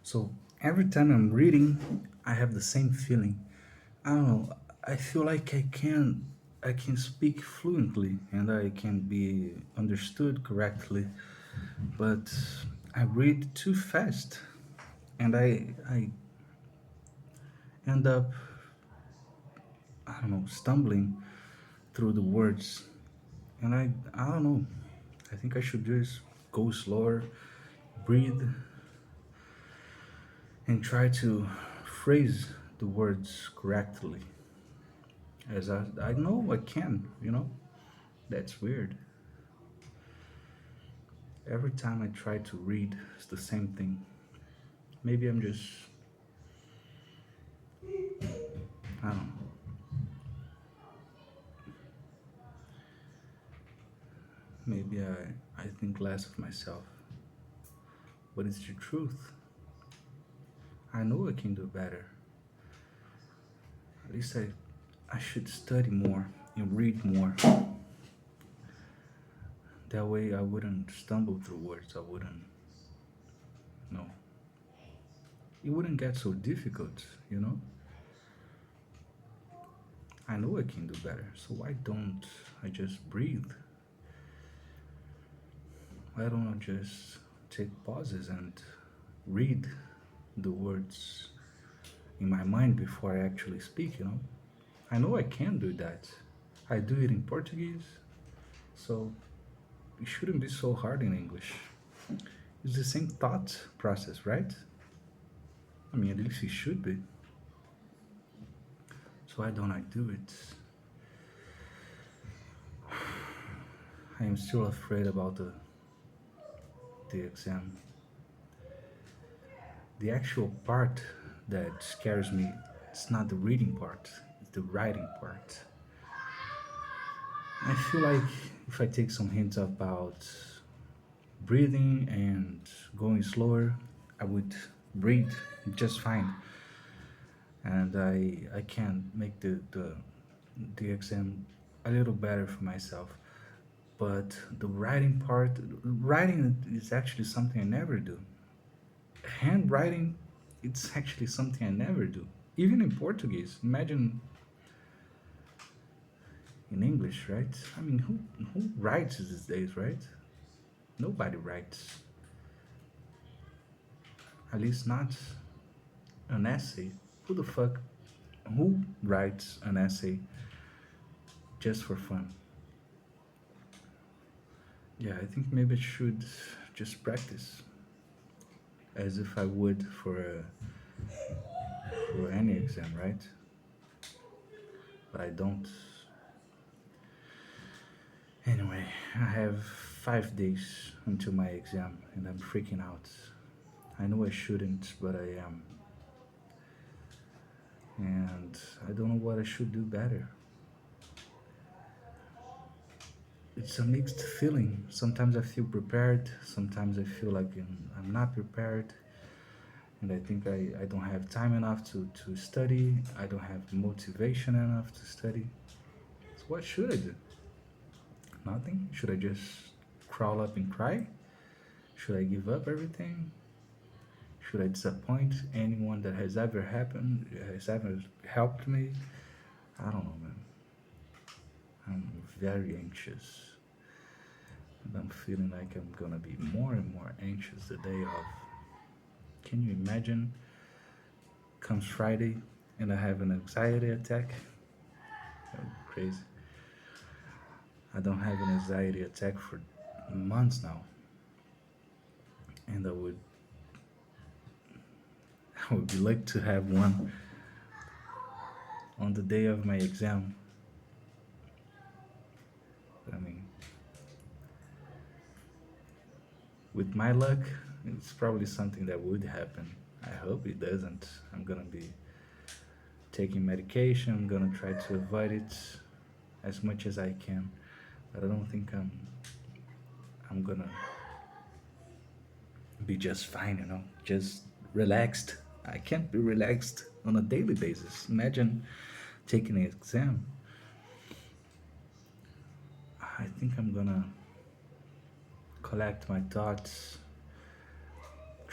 So every time I'm reading, I have the same feeling. I don't know. I feel like I can speak fluently and I can be understood correctly, but I read too fast and I end up, I don't know, stumbling through the words. And I don't know. I think I should just go slower, breathe, and try to phrase the words correctly. As I know I can. That's weird. Every time I try to read, it's the same thing. Maybe I'm just, I don't know. Maybe I think less of myself. But it's the truth. I know I can do better. At least I should study more and read more. That way I wouldn't stumble through words. I wouldn't, no. It wouldn't get so difficult. I know I can do better. So why don't I just breathe? Why don't I just take pauses and read the words in my mind before I actually speak? I know I can do that. I do it in Portuguese, so it shouldn't be so hard in English. It's the same thought process, right? I mean, at least it should be. So why don't I do it? I am still afraid about the exam. The actual part that scares me, it's not the reading part, it's the writing part. I feel like if I take some hints about breathing and going slower, I would breathe just fine, and I can make the exam a little better for myself. But the writing part, writing is actually something I never do. Handwriting, it's actually something I never do. Even in Portuguese, imagine in English, right? I mean, who writes these days, right? Nobody writes. At least not an essay. Who the fuck? Who writes an essay just for fun? Yeah, I think maybe I should just practice as if I would for any exam, right? But I don't. Anyway, I have 5 days until my exam, and I'm freaking out. I know I shouldn't, but I am, and I don't know what I should do better. It's a mixed feeling. Sometimes I feel prepared, sometimes I feel like I'm not prepared, and I think I don't have time enough to study, I don't have motivation enough to study. So, what should I do? Nothing? Should I just crawl up and cry? Should I give up everything? Should I disappoint anyone that has ever helped me? I don't know, man. I'm very anxious. And I'm feeling like I'm gonna be more and more anxious the day of. Can you imagine? Comes Friday and I have an anxiety attack. Oh, crazy. I don't have an anxiety attack for months now, and I would be like to have one on the day of my exam. I mean, with my luck, it's probably something that would happen. I hope it doesn't. I'm gonna be taking medication. I'm gonna try to avoid it as much as I can, but I don't think I'm gonna be just fine. Just relaxed. I can't be relaxed on a daily basis. Imagine taking an exam. I think I'm gonna collect my thoughts,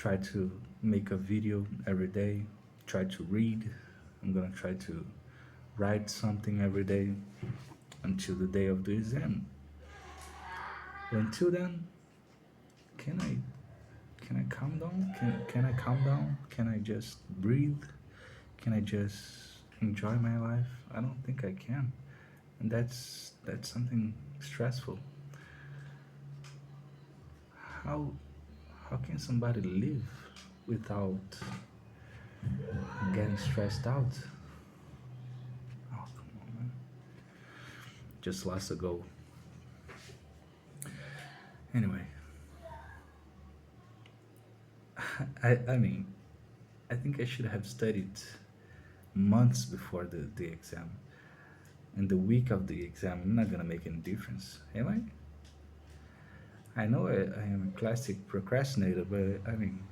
try to make a video every day, try to read. I'm gonna try to write something every day until the day of the exam. But until then, can I can I calm down? Can I calm down? Can I just breathe? Can I just enjoy my life? I don't think I can. And that's something stressful. How how can somebody live without getting stressed out? Oh, come on, man. Just lost a goal. Anyway, I mean, I think I should have studied months before the exam. And the week of the exam, I'm not gonna make any difference, am I know I am a classic procrastinator, but I mean,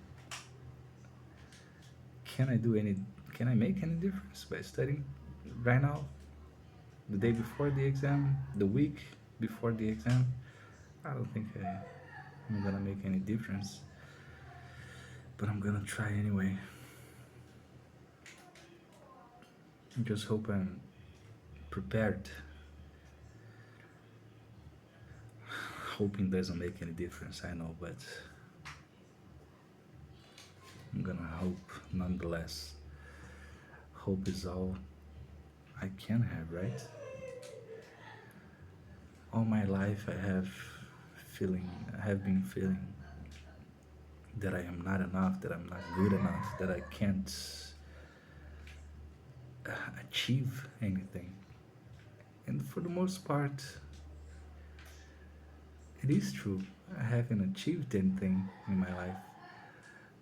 can I do any? Can I make any difference by studying right now, the day before the exam, the week before the exam? I don't think I'm gonna make any difference, but I'm gonna try anyway. I just hope I'm prepared. Hoping doesn't make any difference, I know, but I'm gonna hope nonetheless. Hope is all I can have, right? All my life I have been feeling that I am not enough, that I'm not good enough, that I can't achieve anything. And for the most part, it is true. I haven't achieved anything in my life,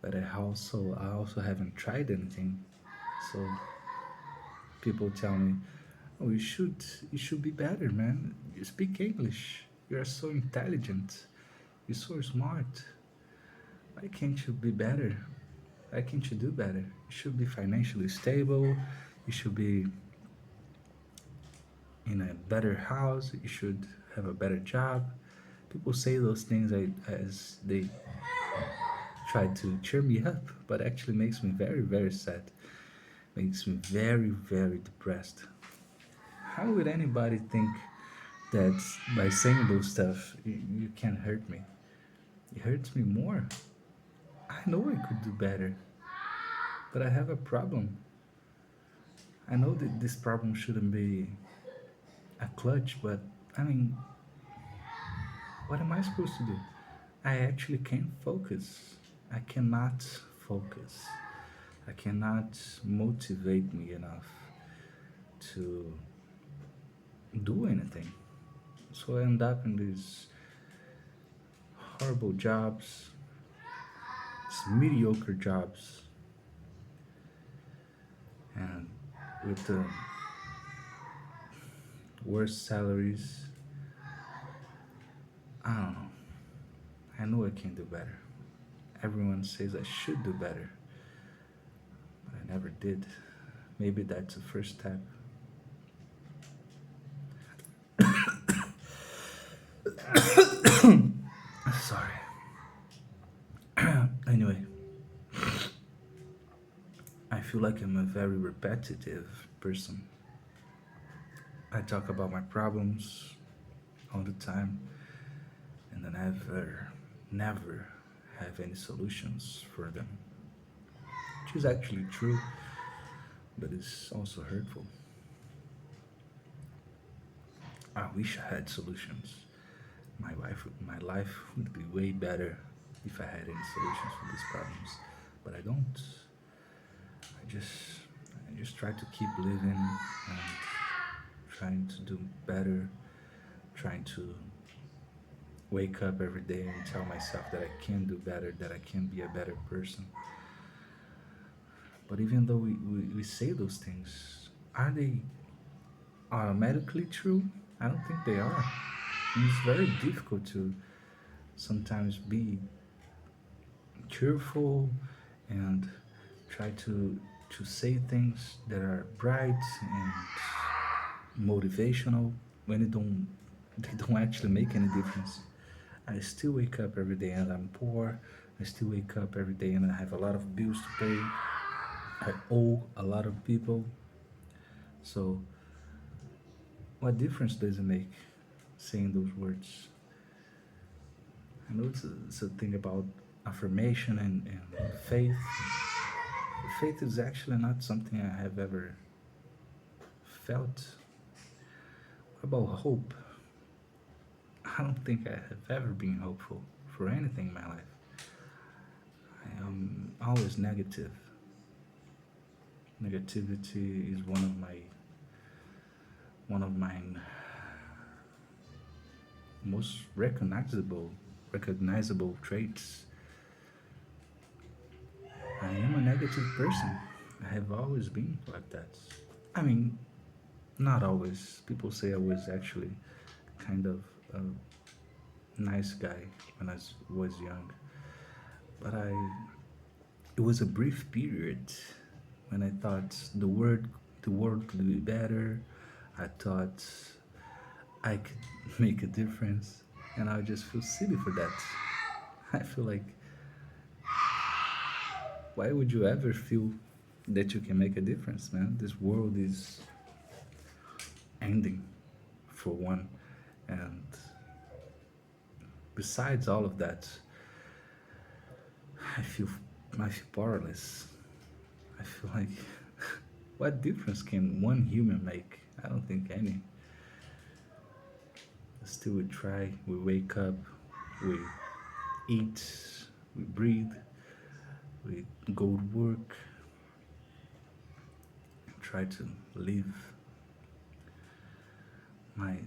but I also haven't tried anything. So people tell me, "Oh, you should be better, man. You speak English. You are so intelligent. You're so smart. Why can't you be better? Why can't you do better? You should be financially stable. You should be in a better house. You should have a better job." People say those things as they try to cheer me up, but actually makes me very, very sad. Makes me very, very depressed. How would anybody think that by saying those stuff, you can hurt me? It hurts me more. I know I could do better, but I have a problem. I know that this problem shouldn't be a clutch, but I mean, what am I supposed to do? I actually can't focus. I cannot focus. I cannot motivate me enough to do anything. So I end up in these horrible jobs, these mediocre jobs, and with the worst salaries. I don't know. I know I can do better. Everyone says I should do better, but I never did. Maybe that's the first step. Sorry. Anyway, I feel like I'm a very repetitive person. I talk about my problems all the time, and I never have any solutions for them. Which is actually true, but it's also hurtful. I wish I had solutions. My life would be way better if I had any solutions for these problems, but I don't. I just, I just try to keep living and trying to do better, trying to wake up every day and tell myself that I can do better, that I can be a better person. But even though we say those things, are they automatically true? I don't think they are. And it's very difficult to sometimes be cheerful and try to say things that are bright and motivational when they don't actually make any difference. I still wake up every day and I'm poor. I still wake up every day and I have a lot of bills to pay. I owe a lot of people. So, what difference does it make saying those words? I know it's a thing about affirmation and faith. Faith is actually not something I have ever felt. What about hope? I don't think I have ever been hopeful for anything in my life. I am always negative. Negativity is one of my most recognizable traits. I am a negative person. I have always been like that. I mean, not always. People say I was actually kind of a nice guy when was young, but it was a brief period when I thought the world could be better. I thought I could make a difference, and I just feel silly for that. I feel like, why would you ever feel that you can make a difference, man? This world is ending, for one, and besides all of that, I feel I feel powerless. I feel like, what difference can one human make? I don't think any. Still, we try. We wake up. We eat. We breathe. We go to work. Try to live. My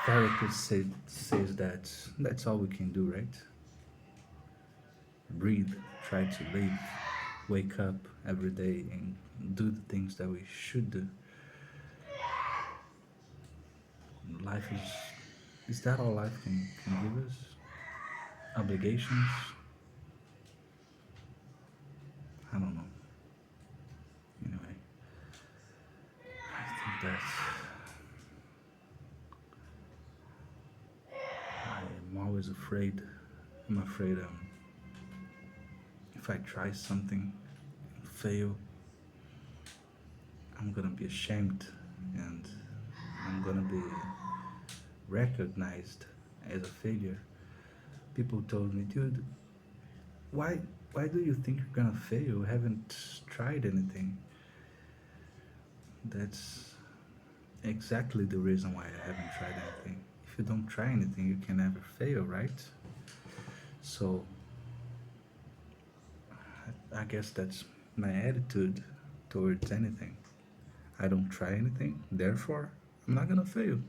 therapist says that that's all we can do, right? Breathe. Try to live. Wake up every day and do the things that we should do. Life is that all life can give us? Obligations? I don't know. Anyway, I think that I'm always afraid. I'm afraid if I try something and fail, I'm gonna be ashamed and I'm gonna be recognized as a failure. People told me, dude, why why do you think you're gonna fail? You haven't tried anything. That's exactly the reason why I haven't tried anything. If you don't try anything, you can never fail, right? So I guess that's my attitude towards anything. I don't try anything, therefore I'm not gonna fail.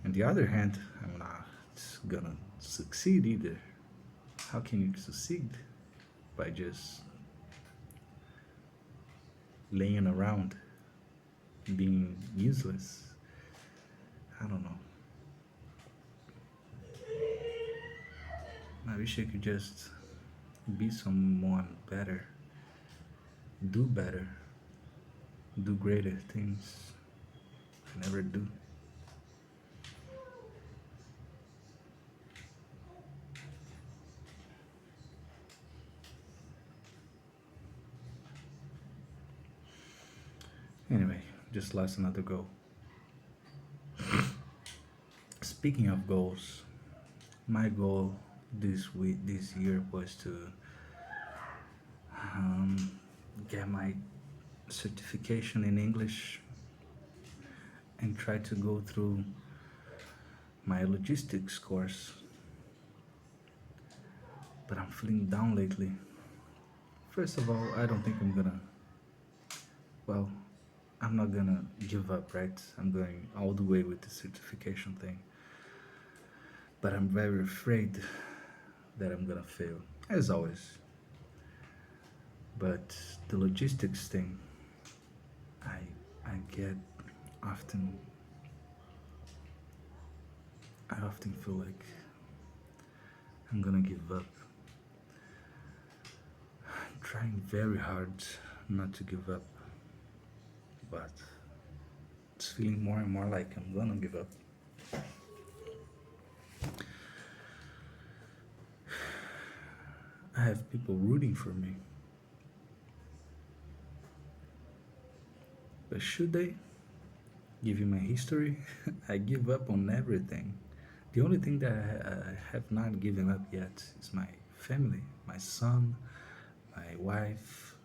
On the other hand, I'm not gonna succeed either. How can you succeed? By just laying around, being useless. I don't know. I wish I could just be someone better, better, do greater things. I never do. Anyway, just lost another goal. Speaking of goals, my goal this year was to um, get my certification in English and try to go through my logistics course. But I'm feeling down lately. First of all, I don't think I'm gonna. Well, I'm not gonna give up, right? I'm going all the way with the certification thing. But I'm very afraid that I'm gonna fail, as always. But the logistics thing, I I get often I often feel like I'm gonna give up. I'm trying very hard not to give up, but it's feeling more and more like I'm gonna give up. have people rooting for me, but should they? Give you my history. I give up on everything. The only thing that I have not given up yet is my family, my son, my wife.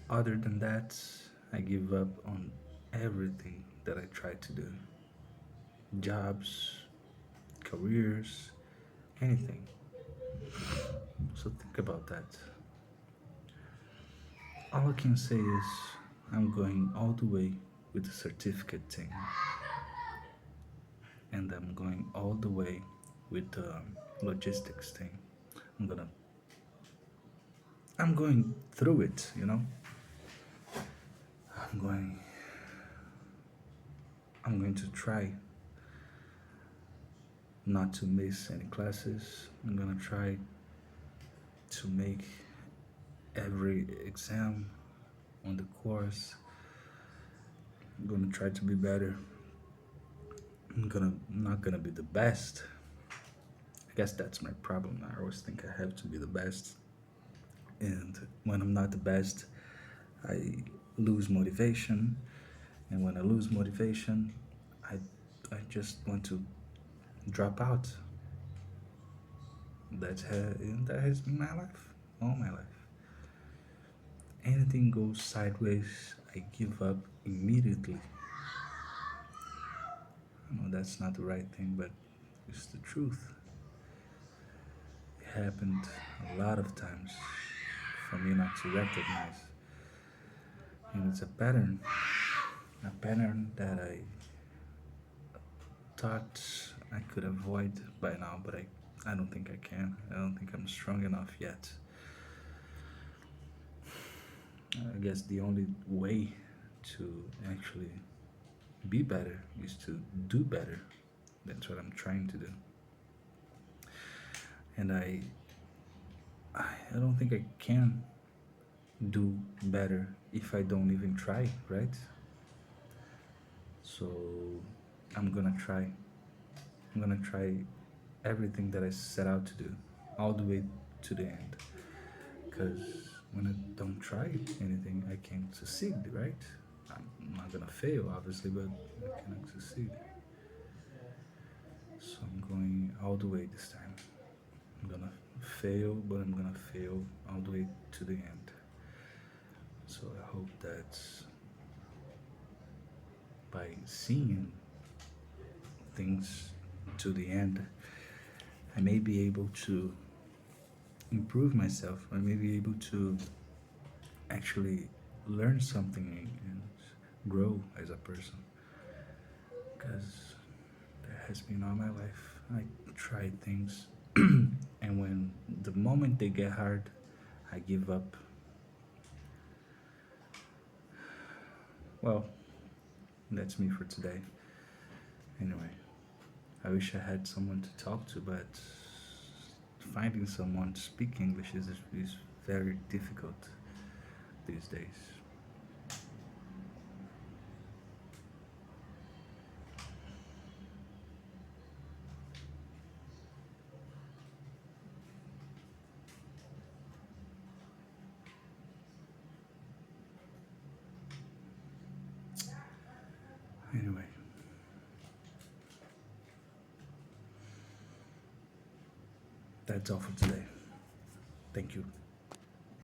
Other than that, I give up on everything that I try to do: jobs, careers, anything. So think about that. All I can say is I'm going all the way with the certificate thing, and I'm going all the way with the logistics thing. I'm gonna, I'm going through it. I'm going, I'm going to try not to miss any classes. I'm gonna try to make every exam on the course. I'm gonna try to be better. I'm not gonna be the best. I guess that's my problem. I always think I have to be the best, and when I'm not the best, I lose motivation. And when I lose motivation, I I just want to drop out. That has been my life, all my life. Anything goes sideways, I give up immediately. I know that's not the right thing, but it's the truth. It happened a lot of times for me not to recognize. And it's a pattern that I thought I could avoid by now, but I don't think I can. I don't think I'm strong enough yet. I guess the only way to actually be better is to do better. That's what I'm trying to do. And I don't think I can do better if I don't even try, right? So I'm gonna try. I'm gonna try everything that I set out to do, all the way to the end. Because when I don't try anything, I can't succeed, right? I'm not gonna fail, obviously, but I cannot succeed. So I'm going all the way this time. I'm gonna fail, but I'm gonna fail all the way to the end. So I hope that by seeing things to the end, I may be able to improve myself. I may be able to actually learn something and grow as a person. Because that has been all my life. I tried things, and when the moment they get hard, I give up. Well, that's me for today. Anyway, I wish I had someone to talk to, but finding someone to speak English is very difficult these days. Anyway, that's all for today. Thank you.